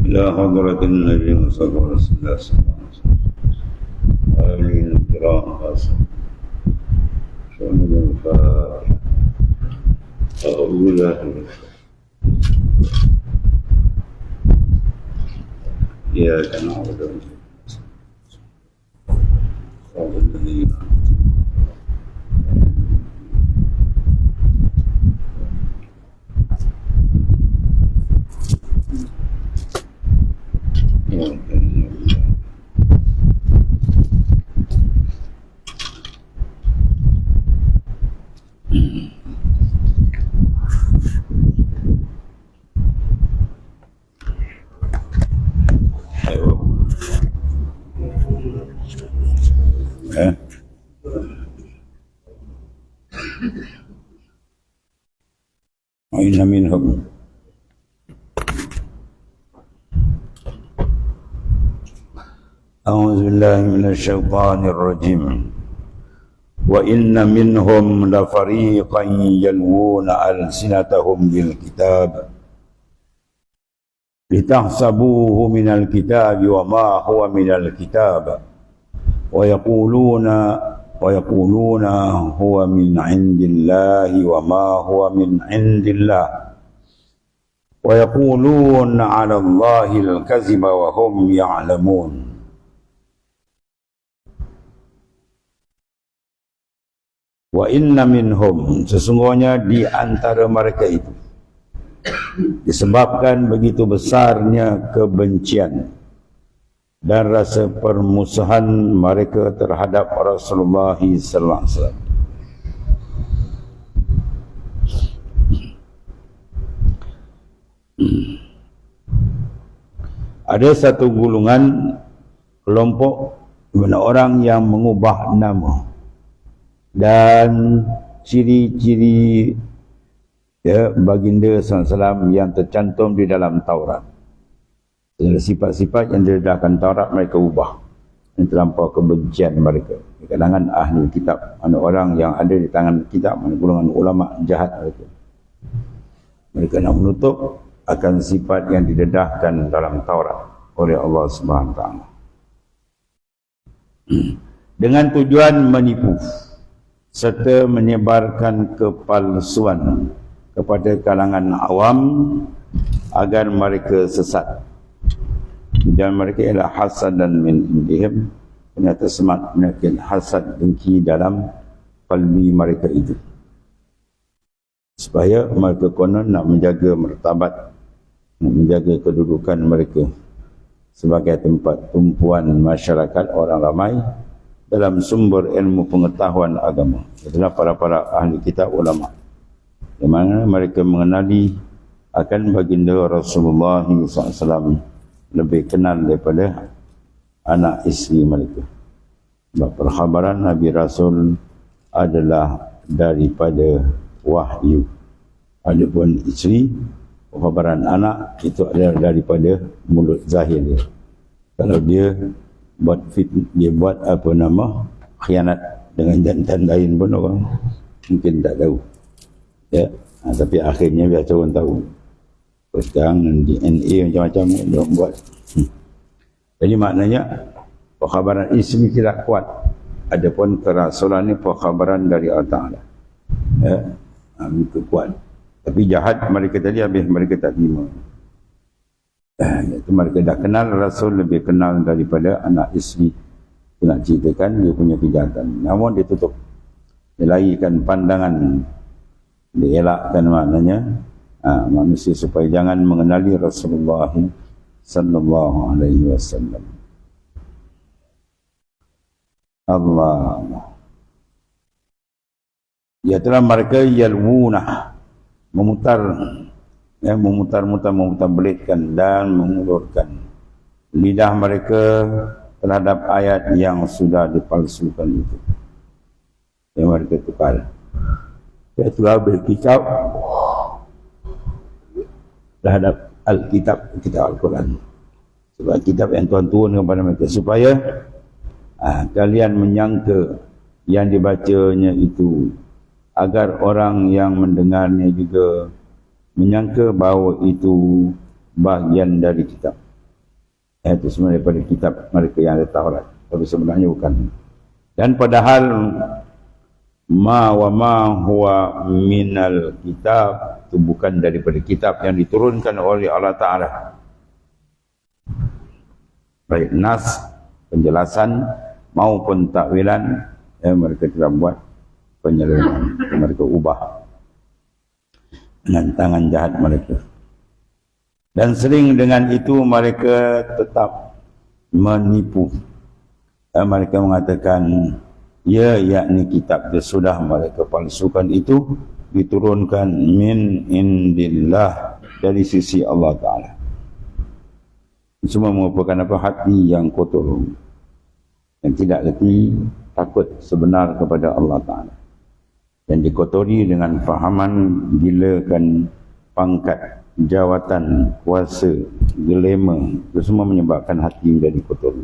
إلى حضرة النبي صلى الله عليه وسلم آمين الكرام خاصة شهد الفاتحة أعوذ بالله من إياك نعبد صراط الذين وإن منهم أعوذ بالله من الشيطان الرجيم وإن منهم لفريقا يلوون ألسنتهم بالكتاب لتحسبوه من الكتاب وما هو من الكتاب ويقولون هو من عند الله وما هو من عند الله ويقولون على الله الكذب وهم يعلمون wa inna minhum, sesungguhnya di antara mereka itu disebabkan begitu besarnya kebencian dan rasa permusuhan mereka terhadap Rasulullah sallallahu alaihi wasallam. Ada satu golongan kelompok orang yang mengubah nama dan ciri-ciri baginda SAW yang tercantum di dalam Taurat. Sifat-sifat yang didedahkan Taurat mereka ubah. Yang terlampau kebencian mereka di kalangan ahli kitab, orang yang ada di tangan kitab, golongan ulama jahat mereka. Mereka nak menutup akan sifat yang didedahkan dalam Taurat oleh Allah Subhanahu Wa Taala dengan tujuan menipu serta menyebarkan kepalsuan kepada kalangan awam agar mereka sesat. Dan mereka ialah hasad dan min indihim, ternyata semat menyakit hasad dengki dalam kalbi mereka itu, supaya mereka konon nak menjaga martabat, menjaga kedudukan mereka sebagai tempat tumpuan masyarakat orang ramai dalam sumber ilmu pengetahuan agama. Itulah para ahli kitab ulama, di mana mereka mengenali akan baginda Rasulullah SAW lebih kenal daripada anak isteri mereka. Sebab perkhabaran Nabi Rasul adalah daripada wahyu. Adapun isteri, perkhabaran anak itu adalah daripada mulut zahir dia. Kalau dia buat khianat dengan jantan lain pun orang mungkin tak tahu ya. Tapi akhirnya biasa orang tahu. Sekarang DNA macam-macam dia buat. Jadi maknanya perkhabaran isteri tidak kuat, adapun kerasulan ni perkhabaran dari Allah Ta'ala ya, itu kuat. Tapi jahat mereka tadi habis mereka tak terima. Iaitu mereka dah kenal Rasul lebih kenal daripada anak isteri. Dia nak ceritakan dia punya kejahatan, namun dia tutup, dia larikan pandangan, dia elakkan maknanya manusia supaya jangan mengenali Rasulullah sallallahu alaihi wasallam. Allah, iaitu mereka yalwuna, memutar belitkan dan mengulurkan lidah mereka terhadap ayat yang sudah dipalsukan itu. Yang mereka tukar. Dia telah berkitab terhadap kitab Al-Quran. Sebab kitab yang Tuhan turun kepada mereka, supaya kalian menyangka yang dibacanya itu, agar orang yang mendengarnya juga menyangka bahawa itu bahagian dari kitab. Itu semua daripada kitab mereka yang ada Taurat, tapi sebenarnya bukan. Dan padahal ma wa ma huwa minal kitab itu bukan daripada kitab yang diturunkan oleh Allah Ta'ala. Baik nas, penjelasan maupun takwilan, mereka telah buat penyelewengan, mereka ubah dengan tangan jahat mereka. Dan sering dengan itu mereka tetap menipu. Mereka mengatakan, ya, yakni kitab itu sudah mereka palsukan itu diturunkan min indillah, dari sisi Allah Ta'ala. Semua merupakan apa? Hati yang kotor, yang tidak reti takut sebenar kepada Allah Ta'ala, yang dikotori dengan fahaman gilakan pangkat, jawatan, kuasa, dilema. Itu semua menyebabkan hati menjadi kotor.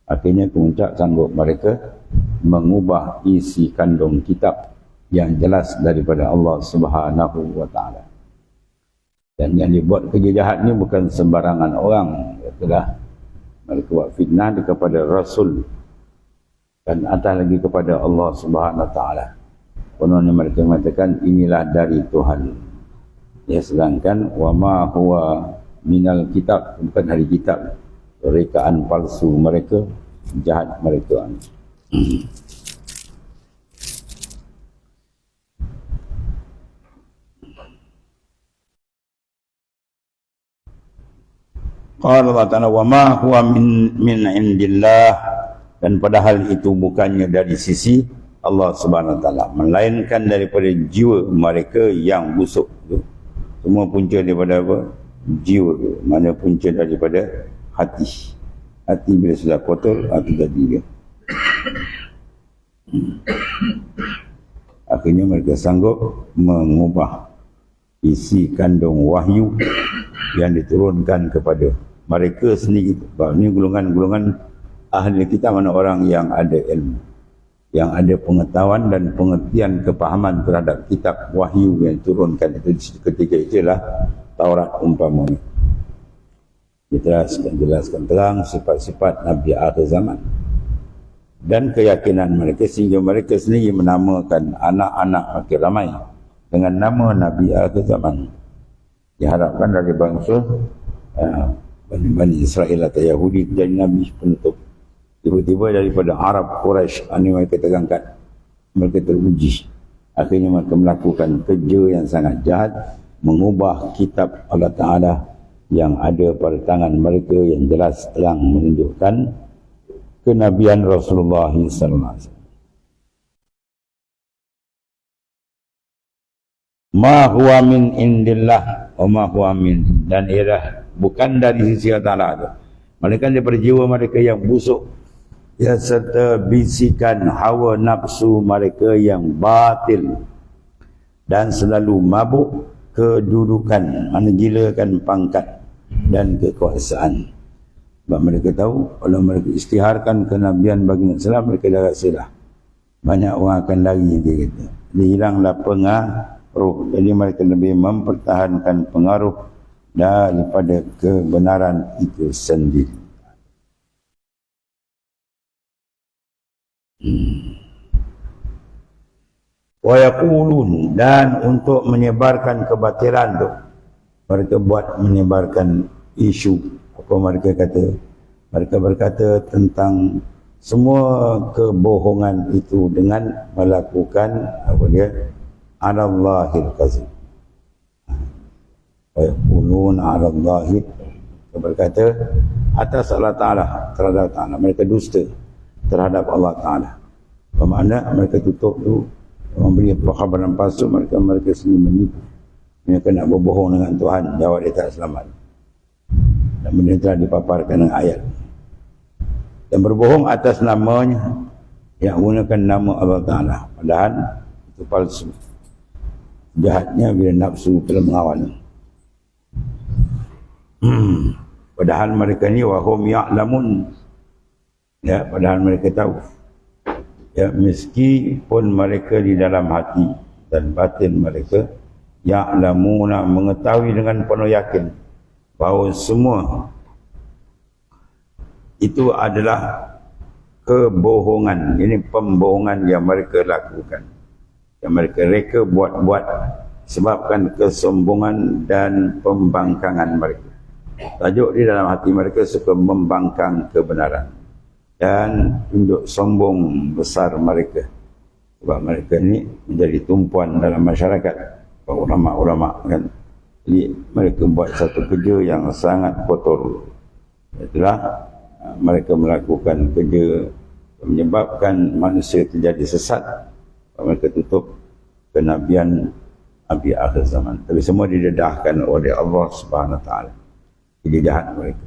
Akhirnya kemuncak sanggup mereka mengubah isi kandung kitab yang jelas daripada Allah Subhanahu wa Ta'ala. Dan yang dibuat kerja jahat ni bukan sembarangan orang. Itulah mereka buat fitnah kepada Rasul, dan atas lagi kepada Allah Subhanahu wa Ta'ala. Kononnya mereka mengatakan inilah dari Tuhan. Ya, sedangkan wa ma huwa minal kitab, bukan dari kitab. Rekaan palsu mereka, jahat mereka. Qala Allah Ta'ala wa ma huwa min indillah, dan padahal itu bukannya dari sisi Allah Subhanahu wa Ta'ala, melainkan daripada jiwa mereka yang busuk tu. Semua punca daripada apa? Jiwa tu. Mana punca daripada hati. Hati bila sudah kotor, hati jadi dia. Akhirnya mereka sanggup mengubah isi kandung wahyu yang diturunkan kepada mereka sendiri. Ini golongan-golongan ahli kita, mana orang yang ada ilmu, yang ada pengetahuan dan pengertian kepahaman terhadap kitab wahyu yang diturunkan itu. Ketika itulah Taurat umpamanya. Jelaskan terang sifat-sifat Nabi akhir zaman dan keyakinan mereka, sehingga mereka sendiri menamakan anak-anak akhir ramai dengan nama Nabi akhir zaman. Diharapkan dari bangsa Bani Israel atau Yahudi jadi Nabi penutup. Tiba-tiba daripada Arab Quraisy, ini mereka terangkat, mereka teruji. Akhirnya mereka melakukan kerja yang sangat jahat, mengubah kitab Allah Ta'ala yang ada pada tangan mereka, yang jelas terang menunjukkan kenabian Rasulullah SAW. Ma huwa min indillah wa ma huwa min, dan ialah bukan dari sisi Allah Ta'ala itu, melainkan daripada jiwa mereka yang busuk, ya, serta bisikan hawa nafsu mereka yang batil, dan selalu mabuk kedudukan, mana gilakan pangkat dan kekuasaan. Sebab mereka tahu kalau mereka istiharkan kenabian bagi Islam, mereka dah rasa dah banyak orang akan lari, dia kata. Dia hilanglah pengaruh. Jadi mereka lebih mempertahankan pengaruh daripada kebenaran itu sendiri. Wa yaqulun, dan untuk menyebarkan kebatilan tu, mereka buat menyebarkan isu. Apa mereka kata? Mereka berkata tentang semua kebohongan itu dengan melakukan apa dia? Alallahil kazib. Wa yaqulun alallahi, berkata atas Allah Ta'ala, terhadap Ta'ala. Mereka dusta terhadap Allah Ta'ala. Bermakna mereka tutup tu, memberi khabaran palsu, mereka sendiri menipu. Mereka nak berbohong dengan Tuhan, jawab dia tak selamat. Dan benda telah dipaparkan dengan ayat. Dan berbohong atas namanya, yang gunakan nama Allah Ta'ala, padahal itu palsu. Jahatnya bila nafsu telah mengawal. Padahal mereka ni wahum ya'lamun, ya, padahal mereka tahu, ya, meskipun mereka di dalam hati dan batin mereka ya'lamuna, mengetahui dengan penuh yakin bahawa semua itu adalah kebohongan. Ini pembohongan yang mereka lakukan, yang mereka buat-buat sebabkan kesombongan dan pembangkangan mereka. Tajuk di dalam hati mereka suka membangkang kebenaran dan tunduk sombong besar mereka. Sebab mereka ni menjadi tumpuan dalam masyarakat, ulama-ulama kan. Jadi mereka buat satu kerja yang sangat kotor. Itulah mereka melakukan kerja menyebabkan manusia terjadi sesat. Mereka tutup kenabian Nabi akhir zaman. Tapi semua didedahkan oleh Allah Subhanahu Wa Taala. Jadi jahat mereka.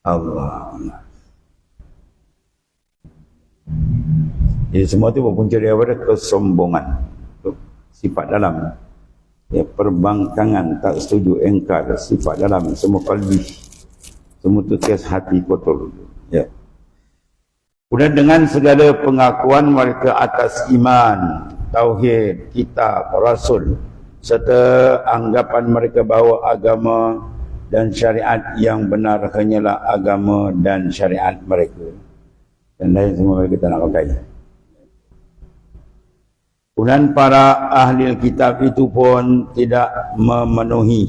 Allah. Jadi semua itu berpunca daripada kesombongan. Sifat dalam. Ya, perbangkangan, tak setuju, engkar, sifat dalam, semua kalbi. Semua itu kias hati kotor. Ya. Kemudian dengan segala pengakuan mereka atas iman, tauhid, kitab, rasul, serta anggapan mereka bahawa agama dan syariat yang benar hanyalah agama dan syariat mereka. Dan lain semua mereka tak nak pakai. Kemudian para ahli kitab itu pun tidak memenuhi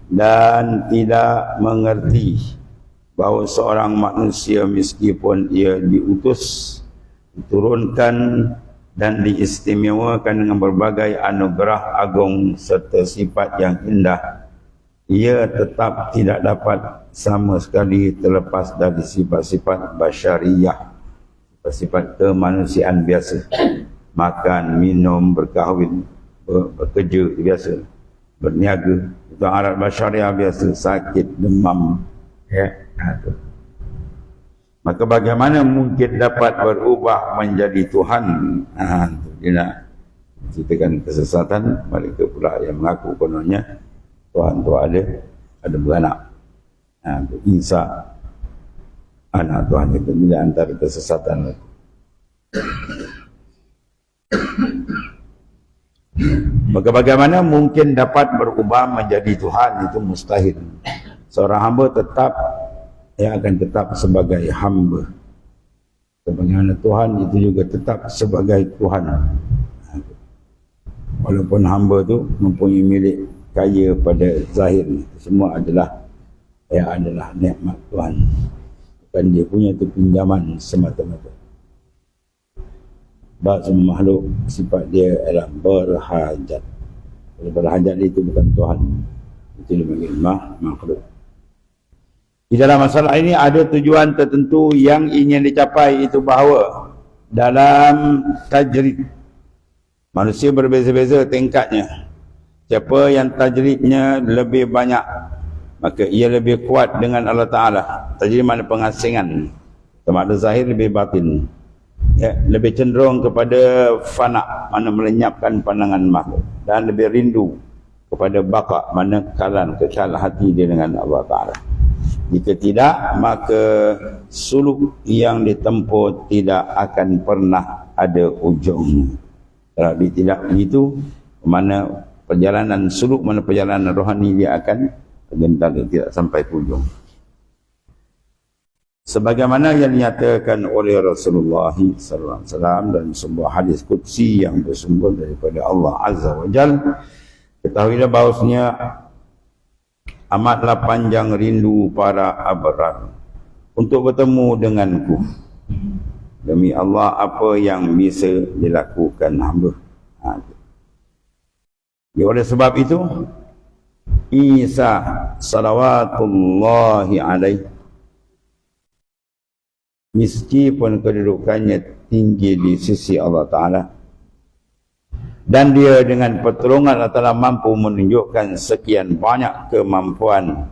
dan tidak mengerti bahawa seorang manusia meskipun ia diutus, diturunkan dan diistimewakan dengan berbagai anugerah agung serta sifat yang indah, ia tetap tidak dapat sama sekali terlepas dari sifat-sifat basyariyah, sifat kemanusiaan biasa. Makan, minum, berkahwin, bekerja biasa, berniaga, itu arat basyariah biasa, sakit, demam, ya. Maka bagaimana mungkin dapat berubah menjadi Tuhan? Dia nak ceritakan kesesatan mereka pula yang mengaku kononnya Tuhan tu ada beranak. Isa anak Tuhan itu bila antara kesesatan itu. Maka bagaimana mungkin dapat berubah menjadi Tuhan? Itu mustahil. Seorang hamba tetap akan tetap sebagai hamba. Sebagaimana Tuhan itu juga tetap sebagai Tuhan. Walaupun hamba tu mempunyai milik kaya pada zahir, semua adalah nikmat Tuhan. Bukan dia punya, itu pinjaman semata-mata. Sebab semua makhluk sifat dia adalah berhajat. Berhajat itu bukan Tuhan. Itu dipanggil makhluk. Di dalam masalah ini ada tujuan tertentu yang ingin dicapai, itu bahawa dalam tajrid manusia berbeza-beza tingkatnya. Siapa yang tajridnya lebih banyak, maka ia lebih kuat dengan Allah Ta'ala. Tajrid makna pengasingan, makna zahir lebih batin. Ya, lebih cenderung kepada fana, mana melenyapkan pandangan makhluk, dan lebih rindu kepada baka, mana kekal hati dia dengan Allah Ta'ala. Jika tidak, maka suluk yang ditempuh tidak akan pernah ada ujung. Kalau dia tidak begitu, mana perjalanan suluk, mana perjalanan rohani dia akan tergentar, tidak sampai ke ujung. Sebagaimana yang dinyatakan oleh Rasulullah sallallahu alaihi wasallam dan sebuah hadis qudsi yang bersumber daripada Allah Azza wa Jalla, ketahuilah bahawasanya amatlah panjang rindu para abrar untuk bertemu denganku. Demi Allah, apa yang bisa dilakukan hamba. Oleh sebab itu, Isa salawatullahi alaihi, meskipun kedudukannya tinggi di sisi Allah Ta'ala, dan dia dengan pertolongan Allah Ta'ala mampu menunjukkan sekian banyak kemampuan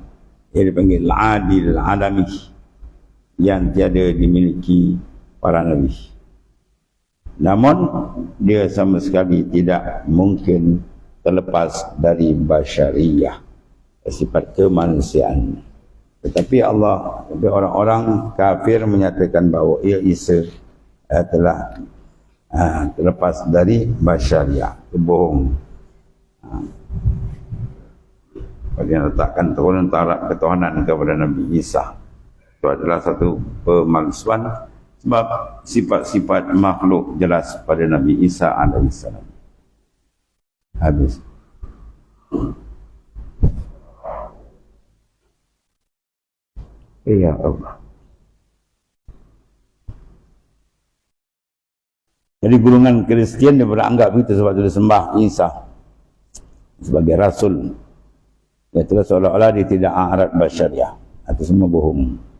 yang dipanggil adil alami yang tiada dimiliki para nabi. Namun dia sama sekali tidak mungkin terlepas dari basyariyah, sifat kemanusiaan. Tetapi orang-orang kafir menyatakan bahawa ia Isa telah terlepas dari basyariah. Itu bohong. Dia letakkan ketuhanan kepada Nabi Isa. Itu adalah satu pemalsuan sebab sifat-sifat makhluk jelas pada Nabi Isa alaihissalam. Habis. Ya Allah. Jadi golongan Kristian dia beranggap itu sebab dia sembah Isa sebagai rasul. Itu seolah-olah dia tidak arat basyariah. Itu semua bohong.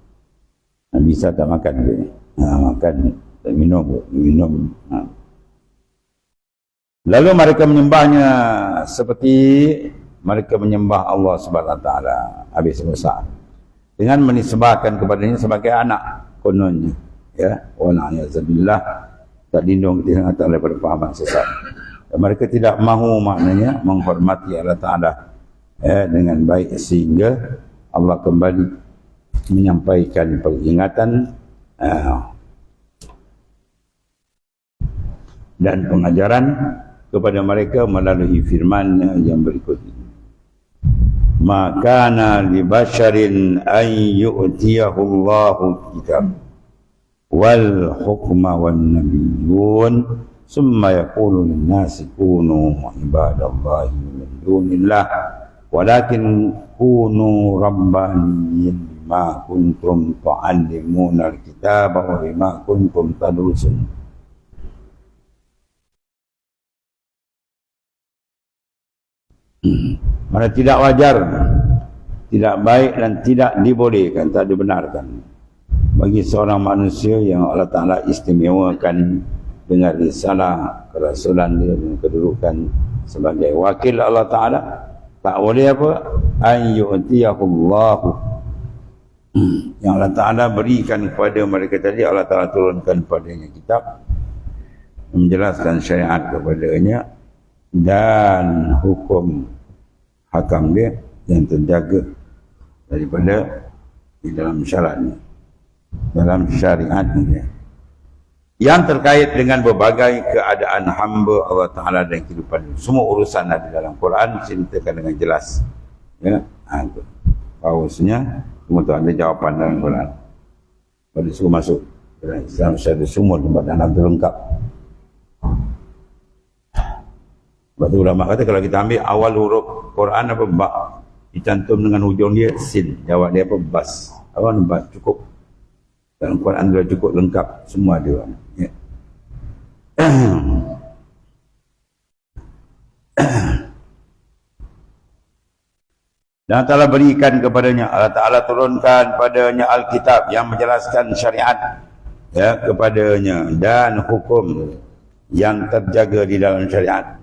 Nabi Isa tak makan dia. Makan, tak minum. Lalu mereka menyembahnya seperti mereka menyembah Allah Subhanahu Wa Taala habis selesai dengan menisbahkan kepadanya sebagai anak kononnya. Ya, wa na'udzubillah, tak lindung kita daripada pahaman sesat. Dan mereka tidak mahu maknanya menghormati Allah Ta'ala dengan baik sehingga Allah kembali menyampaikan peringatan dan pengajaran kepada mereka melalui firman-Nya yang berikut ini. Ma kana li basharin an yu'tiyahu Allahu kitab wal hukma wan nabiyyun summa yaqulu lin-nasi kunu ibadallahi min dunillah walakin kunu rabbaniyyin bima kuntum tu'allimuna al-kitaba wa bima kuntum tadrusun. Mana tidak wajar, tidak baik dan tidak dibolehkan, tak dibenarkan bagi seorang manusia yang Allah Ta'ala istimewakan dengan risalah kerasulan dia dan kedudukan sebagai wakil Allah Ta'ala, tak boleh apa? An yu'tiyahullahu, yang Allah Ta'ala berikan kepada mereka tadi. Allah Ta'ala turunkan padanya kitab, menjelaskan syariat kepadanya dan hukum hakam dia yang terjaga daripada di dalam syaratnya, dalam syariat dia, yang terkait dengan berbagai keadaan hamba Allah Ta'ala dan kehidupan. Semua urusan ada dalam Quran, ceritakan dengan jelas. Ya, bahawasanya semua tu ada jawapan dalam Quran. Pada suruh masuk dalam Islam secara sumur dan lengkap. Sebab tu ulama kata kalau kita ambil awal huruf Quran apa ba, dicantum dengan hujung dia sin, jawab dia apa bas. Apa nampak cukup. Dalam Quran sudah cukup lengkap semua dia. Ya. Dan Allah Ta'ala berikan kepadanya, Allah Ta'ala turunkan padanya Alkitab yang menjelaskan syariat ya kepadanya dan hukum yang terjaga di dalam syariat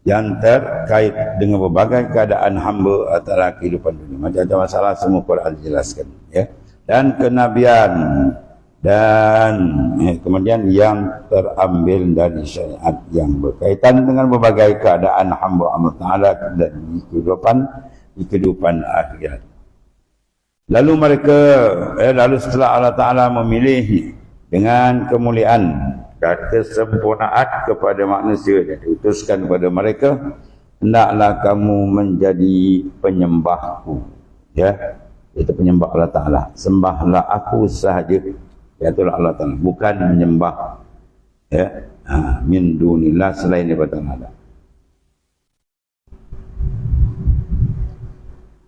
yang terkait dengan berbagai keadaan hamba antara kehidupan dunia. Macam-macam masalah semua Quran dijelaskan ya. Dan kenabian dan kemudian yang terambil dari syariat yang berkaitan dengan berbagai keadaan hamba Allah Ta'ala dan di kehidupan akhirat. Lalu mereka lalu setelah Allah Ta'ala memilih dengan kemuliaan kesempurnaan kepada manusia dan diutuskan kepada mereka, hendaklah kamu menjadi penyembahku ya, itu penyembah Allah Ta'ala. Sembahlah aku sahaja, itulah Allah Ta'ala, bukan menyembah ya min dunillah selain daripada Allah.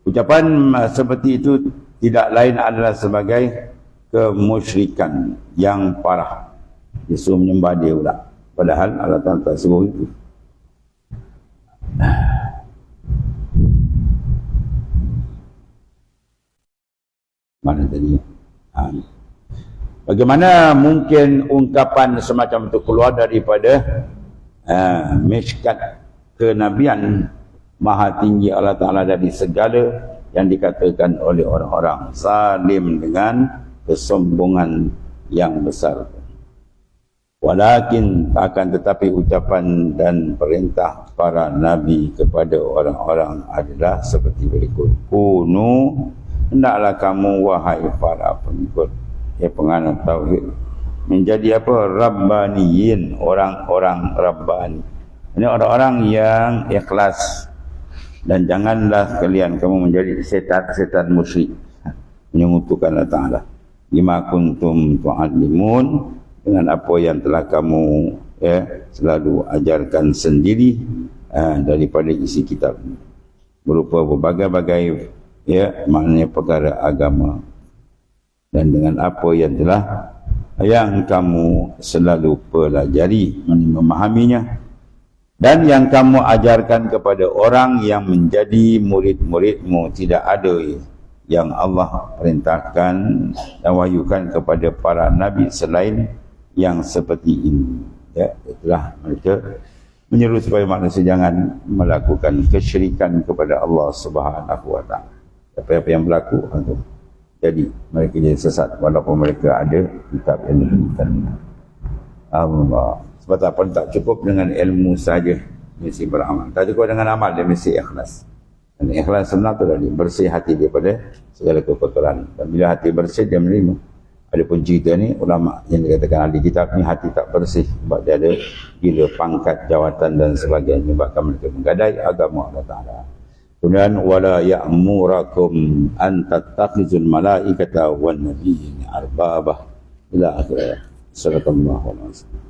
Ucapan seperti itu tidak lain adalah sebagai kemusyrikan yang parah. Disuruh menyembah dia pula, padahal Allah Ta'ala tak suruh itu. Mana tadi? Bagaimana mungkin ungkapan semacam itu keluar daripada miskat kenabian maha tinggi Allah Ta'ala dari segala yang dikatakan oleh orang-orang zalim dengan kesombongan yang besar. Walakin akan tetapi ucapan dan perintah para nabi kepada orang-orang adalah seperti berikut. Kunu, hendaklah kamu wahai para pengikut penganut tauhid menjadi apa? Rabbaniyin, orang-orang Rabbani. Ini orang-orang yang ikhlas, dan janganlah kalian kamu menjadi setan-setan musyrik menyekutukan Allah Ta'ala. bima kuntum tu'allimun, dengan apa yang telah kamu selalu ajarkan sendiri daripada isi kitab ini, berupa berbagai-bagai maknanya perkara agama, dan dengan apa yang kamu selalu pelajari, memahaminya, dan yang kamu ajarkan kepada orang yang menjadi murid-muridmu. Tidak ada yang Allah perintahkan dan wahyukan kepada para nabi selain yang seperti ini. Itulah mereka menyeru supaya manusia jangan melakukan kesyirikan kepada Allah Subhanahu wa taala. Apa-apa yang berlaku jadi mereka jadi sesat walaupun mereka ada kitab yang diberikan Allah. Sebab apa tak cukup dengan ilmu saja, mesti beramal. Tak cukup dengan amal, dia mesti ikhlas. Dan ikhlas sebenar tu tadi, bersih hati daripada segala kekotoran. Dan bila hati bersih, dia menerima. Adapun cerita ni, ulama yang dikatakan ahli kitab ni hati tak bersih sebab dia ada gila pangkat, jawatan dan sebagainya, menyebabkan mereka menggadai agama Allah Ta'ala. Kemudian wala ya'murakum an tattakhizul malaikata wan nabiyyin arbabah ila akhir. Sallallahu alaihi wasallam.